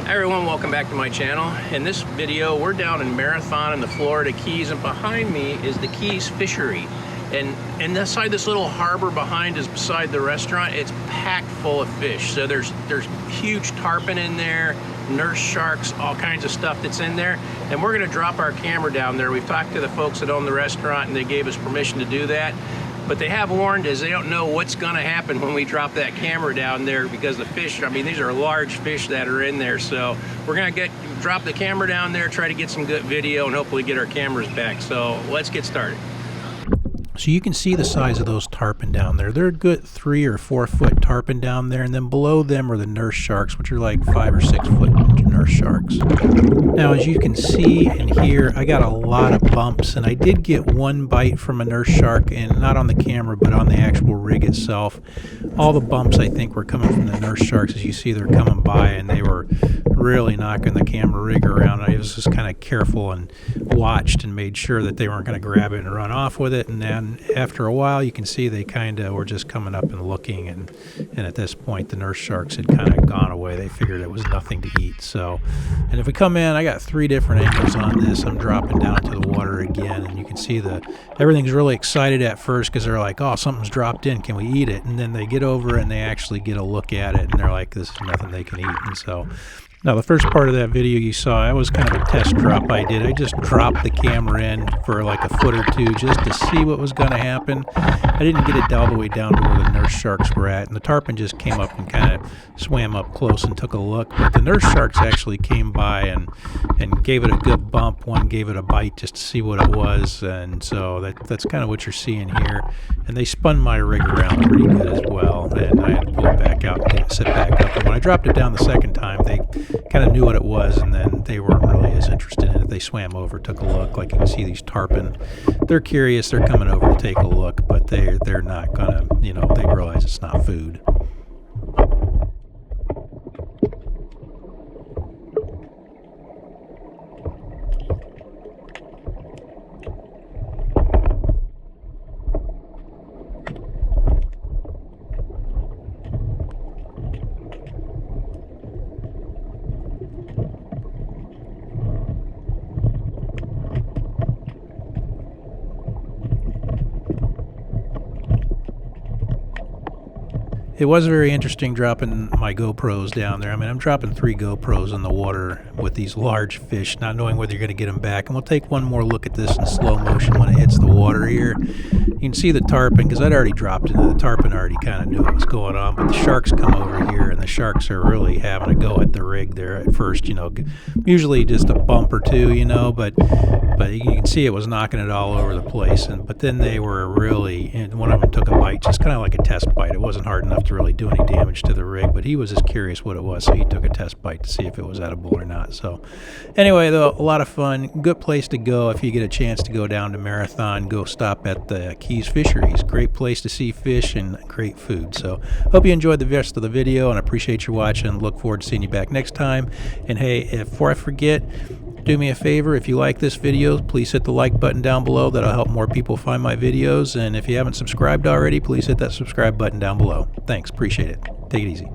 Hi everyone, welcome back to my channel. In this video, we're down in Marathon in the Florida Keys, and behind me is the Keys Fishery. And inside this little harbor behind is beside the restaurant. It's packed full of fish. So there's huge tarpon in there, nurse sharks, all kinds of stuff that's in there. And we're gonna drop our camera down there. We've talked to the folks that own the restaurant and they gave us permission to do that. But they have warned us, they don't know what's gonna happen when we drop that camera down there, because the fish, I mean, these are large fish that are in there. So we're gonna drop the camera down there, try to get some good video, and hopefully get our cameras back. So let's get started. So you can see the size of those tarpon down there. They're a good 3 or 4 foot tarpon down there, and then below them are the nurse sharks, which are like 5 or 6 foot nurse sharks. Now, as you can see and hear, I got a lot of bumps, and I did get one bite from a nurse shark, and not on the camera, but on the actual rig itself. All the bumps, I think, were coming from the nurse sharks. As you see, they're coming by, and they were really knocking the camera rig around. I was just kind of careful and watched and made sure that they weren't going to grab it and run off with it. And then after a while, you can see they kind of were just coming up and looking, and at this point the nurse sharks had kind of gone away. They figured it was nothing to eat. So, and if we come in, I got 3 different angles on this. I'm dropping down to the water again, and you can see everything's really excited at first because they're like, oh, something's dropped in, can we eat it? And then they get over and they actually get a look at it, and they're like, this is nothing they can eat. And so now, the first part of that video you saw, that was kind of a test drop I did. I just dropped the camera in for like a foot or two just to see what was going to happen. I didn't get it all the way down to where the nurse sharks were at, and the tarpon just came up and kind of swam up close and took a look. But the nurse sharks actually came by and gave it a good bump. One gave it a bite just to see what it was, and so that's kind of what you're seeing here. And they spun my rig around pretty good as well, and I had to pull it back out and sit back up. And when I dropped it down the second time, they kind of knew what it was, and then they weren't really as interested in it. They swam over, took a look. Like you can see these tarpon, they're curious, they're coming over to take a look, but they're not gonna, they realize it's not food. It was very interesting dropping my GoPros down there. I mean, I'm dropping 3 GoPros in the water with these large fish, not knowing whether you're going to get them back. And we'll take one more look at this in slow motion when it hits the water here. You can see the tarpon, because I'd already dropped into the tarpon, already kind of knew what was going on. But the sharks come over here, and the sharks are really having a go at the rig there at first. Usually just a bump or two, but you can see it was knocking it all over the place. But then they were really, and one of them took a bite, just kind of like a test bite. It wasn't hard enough to really do any damage to the rig, but he was just curious what it was, so he took a test bite to see if it was edible or not. So anyway, though, a lot of fun, good place to go if you get a chance to go down to Marathon. Go stop at the Keys Fisheries. Great place to see fish and great food. So hope you enjoyed the rest of the video, and I appreciate you watching. Look forward to seeing you back next time. And hey, before I forget, do me a favor, if you like this video, please hit the like button down below. That'll help more people find my videos. And if you haven't subscribed already, please hit that subscribe button down below. Thanks, appreciate it. Take it easy.